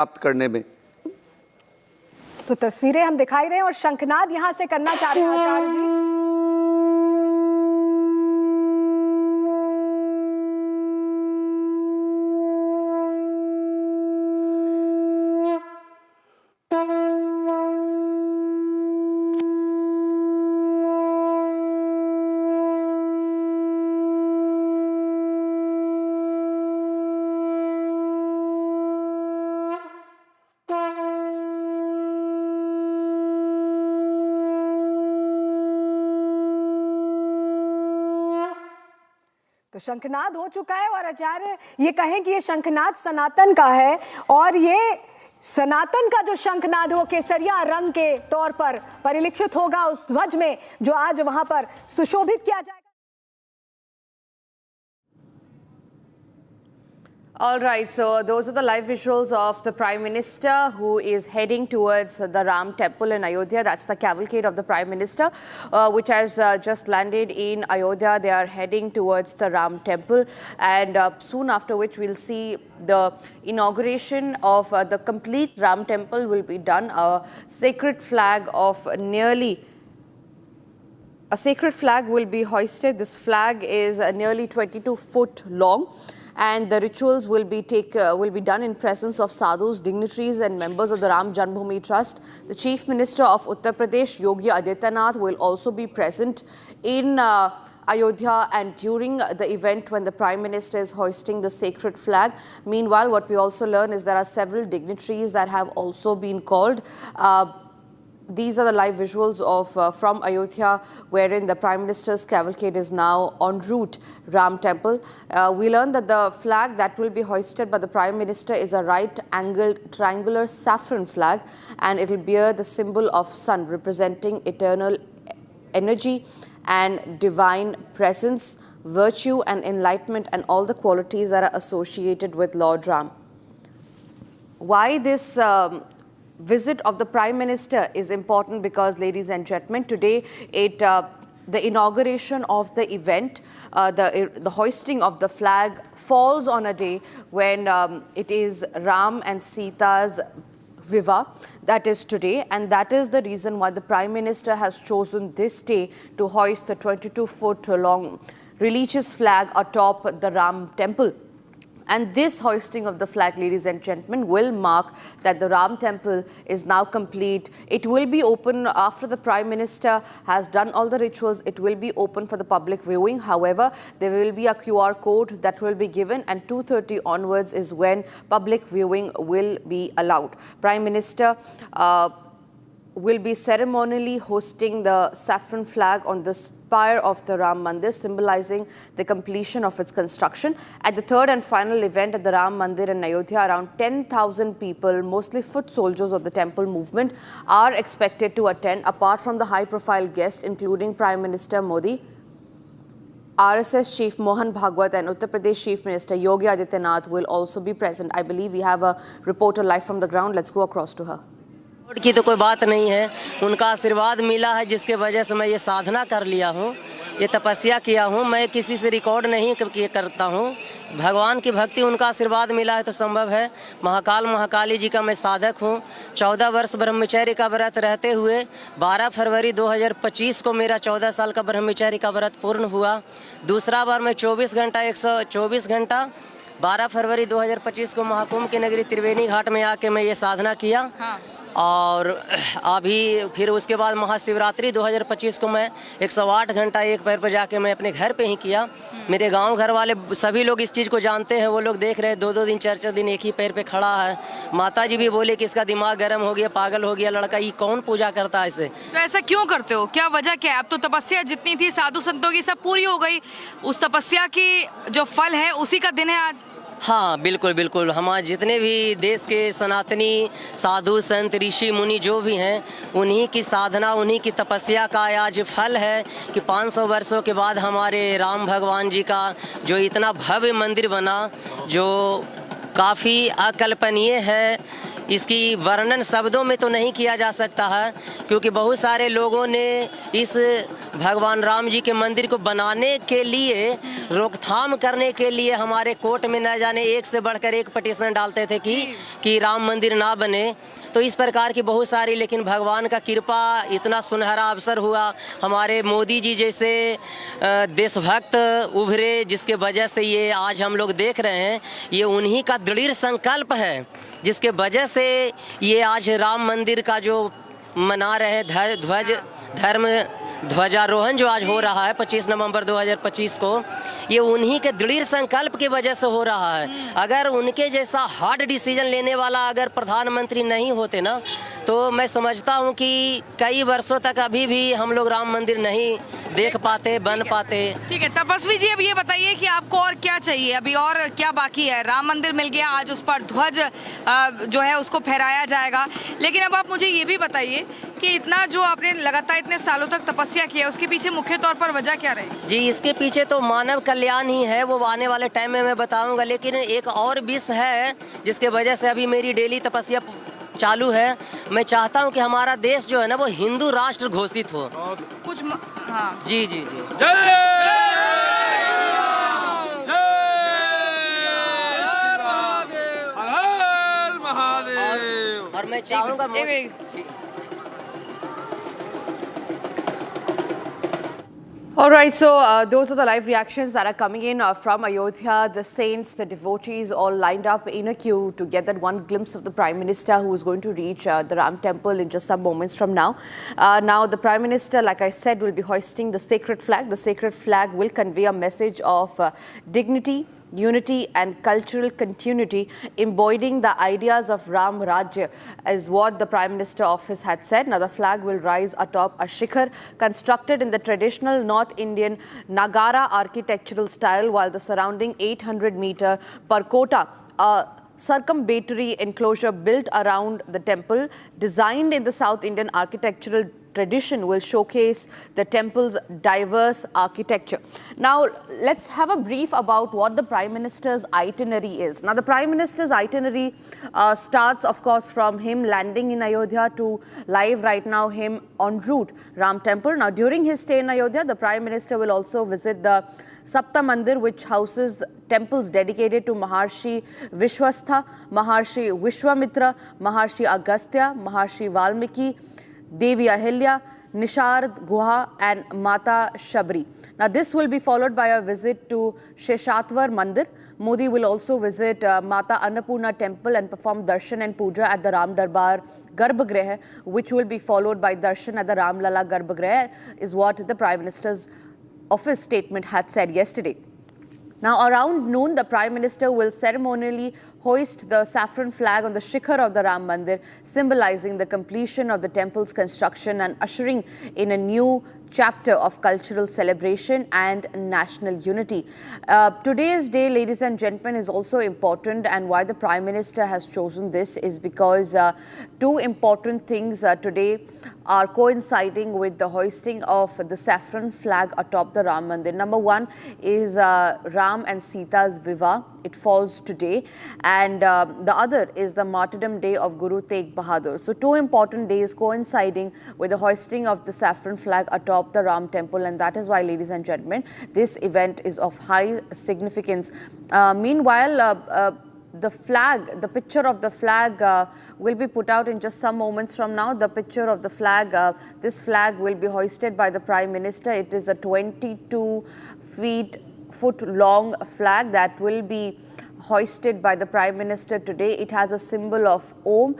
प्राप्त करने में। तो तस्वीरें हम दिखाई रहे हैं और शंखनाद यहां से करना चाह रहे हैं आचार्य जी। तो शंखनाद हो चुका है और आचार्य ये कहें कि ये शंखनाद सनातन का है और ये सनातन का जो शंखनाद हो केसरिया रंग के तौर पर परिलक्षित होगा उस ध्वज में जो आज वहां पर सुशोभित किया जाएगा। All right, so those are the live visuals of the Prime Minister who is heading towards the Ram Temple in Ayodhya. That's the cavalcade of the Prime Minister, which has just landed in Ayodhya. They are heading towards the Ram Temple, and soon after which we'll see the inauguration of the complete Ram Temple will be done. A sacred flag will be hoisted. This flag is nearly 22 foot long. And the rituals will be done in presence of sadhus, dignitaries and members of the Ram Janmabhoomi Trust. The Chief Minister of Uttar Pradesh, Yogi Adityanath, will also be present in Ayodhya and during the event when the Prime Minister is hoisting the sacred flag. Meanwhile, what we also learn is there are several dignitaries that have also been called. These are the live visuals of from Ayodhya, wherein the Prime Minister's cavalcade is now en route Ram Temple. We learned that the flag that will be hoisted by the Prime Minister is a right-angled triangular saffron flag, and it will bear the symbol of sun, representing eternal energy and divine presence, virtue and enlightenment, and all the qualities that are associated with Lord Ram. Why this visit of the Prime Minister is important? Because, ladies and gentlemen, today the inauguration of the event, the hoisting of the flag falls on a day when it is Ram and Sita's Vivaah, that is today, and that is the reason why the Prime Minister has chosen this day to hoist the 22-foot long religious flag atop the Ram Temple. And this hoisting of the flag, ladies and gentlemen, will mark that the Ram Temple is now complete. It will be open after the Prime Minister has done all the rituals. It will be open for the public viewing. However, there will be a QR code that will be given, and 2:30 onwards is when public viewing will be allowed. Prime Minister will be ceremonially hosting the saffron flag on the spire of the Ram Mandir, symbolizing the completion of its construction. At the third and final event at the Ram Mandir in Ayodhya, around 10,000 people, mostly foot soldiers of the temple movement, are expected to attend, apart from the high-profile guests, including Prime Minister Modi, RSS Chief Mohan, Bhagwat and Uttar Pradesh Chief Minister Yogi Adityanath will also be present. I believe we have a reporter live from the ground. Let's go across to her. की तो कोई बात नहीं है, उनका आशीर्वाद मिला है जिसके वजह से मैं ये साधना कर लिया हूँ, ये तपस्या किया हूँ। मैं किसी से रिकॉर्ड नहीं करता हूँ, भगवान की भक्ति, उनका आशीर्वाद मिला है तो संभव है। महाकाल महाकाली जी का मैं साधक हूँ। 14 वर्ष ब्रह्मचर्य का व्रत रहते हुए 12 फरवरी 2025 को मेरा 14 साल का ब्रह्मचर्य का व्रत पूर्ण हुआ। दूसरा बार मैं 124 घंटा 12 फरवरी 2025 को महाकुंभ की नगरी त्रिवेणी घाट में आके मैं ये साधना किया। और अभी फिर उसके बाद महाशिवरात्रि 2025 को मैं 108 घंटा एक पैर पर जाके मैं अपने घर पे ही किया। मेरे गांव घर वाले सभी लोग इस चीज़ को जानते हैं, वो लोग देख रहे हैं 2-2 दिन 4-4 दिन एक ही पैर पे खड़ा है। माता जी भी बोले कि इसका दिमाग गर्म हो गया, पागल हो गया लड़का, ये कौन पूजा करता है इसे। तो ऐसा क्यों करते हो, क्या वजह क्या है? अब तो तपस्या जितनी थी साधु संतों की सब पूरी हो गई, उस तपस्या की जो फल है उसी का दिन है आज। हाँ बिल्कुल बिल्कुल, हमारे जितने भी देश के सनातनी साधु संत ऋषि मुनि जो भी हैं, उन्हीं की साधना, उन्हीं की तपस्या का आज फल है कि 500 वर्षों के बाद हमारे राम भगवान जी का जो इतना भव्य मंदिर बना, जो काफ़ी अकल्पनीय है, इसकी वर्णन शब्दों में तो नहीं किया जा सकता है, क्योंकि बहुत सारे लोगों ने इस भगवान राम जी के मंदिर को बनाने के लिए, रोकथाम करने के लिए हमारे कोर्ट में न जाने एक से बढ़कर एक पिटीशन डालते थे कि राम मंदिर ना बने। तो इस प्रकार की बहुत सारी, लेकिन भगवान का कृपा, इतना सुनहरा अवसर हुआ, हमारे मोदी जी जैसे देशभक्त उभरे, जिसके वजह से ये आज हम लोग देख रहे हैं। ये उन्हीं का दृढ़ संकल्प है जिसके वजह से ये आज राम मंदिर का जो मना रहे धर्म ध्वजारोहण जो आज हो रहा है 25 नवंबर 2025 को, ये उन्हीं के दृढ़ संकल्प की वजह से हो रहा है। अगर उनके जैसा हार्ड डिसीजन लेने वाला अगर प्रधानमंत्री नहीं होते ना, तो मैं समझता हूँ कि कई वर्षों तक अभी भी हम लोग राम मंदिर नहीं देख पाते, बन पाते। ठीक है तपस्वी जी, अब ये बताइए कि आपको और क्या चाहिए, अभी और क्या बाकी है? राम मंदिर मिल गया, आज उस पर ध्वज जो है उसको फहराया जाएगा, लेकिन अब आप मुझे ये भी बताइए कि इतना जो आपने लगातार इतने सालों तक तपस्या किया, उसके पीछे मुख्य तौर पर वजह क्या रही? जी, इसके पीछे तो मानव कल्याण ही है, वो आने वाले टाइम में मैं बताऊंगा। लेकिन एक और विषय है जिसके वजह से अभी मेरी डेली तपस्या चालू है। मैं चाहता हूं कि हमारा देश जो है ना, वो हिंदू राष्ट्र घोषित हो। कुछ हाँ जी जी जी। और मैं चाहूंगा All right, so those are the live reactions that are coming in from Ayodhya. The saints, the devotees all lined up in a queue to get that one glimpse of the Prime Minister who is going to reach the Ram Temple in just some moments from now. Now, the Prime Minister, like I said, will be hoisting the sacred flag. The sacred flag will convey a message of dignity, unity and cultural continuity, embodying the ideas of Ram Rajya, is what the Prime Minister office had said. Now the flag will rise atop a shikhar constructed in the traditional North Indian Nagara architectural style, while the surrounding 800-meter perkota, circumambulatory enclosure built around the temple, designed in the South Indian architectural tradition, will showcase the temple's diverse architecture. Now, let's have a brief about what the Prime Minister's itinerary is. Now, the Prime Minister's itinerary starts, of course, from him landing in Ayodhya to live right now him en route Ram Temple. Now, during his stay in Ayodhya, the Prime Minister will also visit the Sapta Mandir, which houses temples dedicated to Maharshi Vishwastha, Maharshi Vishwamitra, Maharshi Agastya, Maharshi Valmiki, Devi Ahilya, Nishard Guha and Mata Shabri. Now this will be followed by a visit to Sheshatwar Mandir. Modi will also visit Mata Annapurna temple and perform darshan and puja at the Ram Darbar Garbhagriha, which will be followed by darshan at the Ram Lala Garbhagriha, is what the Prime Minister's office statement had said yesterday. Now, around noon, the Prime Minister will ceremonially hoist the saffron flag on the shikhar of the Ram Mandir, symbolizing the completion of the temple's construction and ushering in a new chapter of cultural celebration and national unity. Today's day, ladies and gentlemen, is also important, and why the Prime Minister has chosen this is because two important things today are coinciding with the hoisting of the saffron flag atop the Ram Mandir. Number one is Ram and Sita's Vivaah. It falls today, and the other is the martyrdom day of Guru Tegh Bahadur. So two important days coinciding with the hoisting of the saffron flag atop the Ram Temple, and that is why, ladies and gentlemen, this event is of high significance. Meanwhile, the flag, the picture of the flag will be put out in just some moments from now. The picture of the flag, this flag will be hoisted by the Prime Minister. It is a 22-foot long flag that will be hoisted by the Prime Minister today. It has a symbol of Om.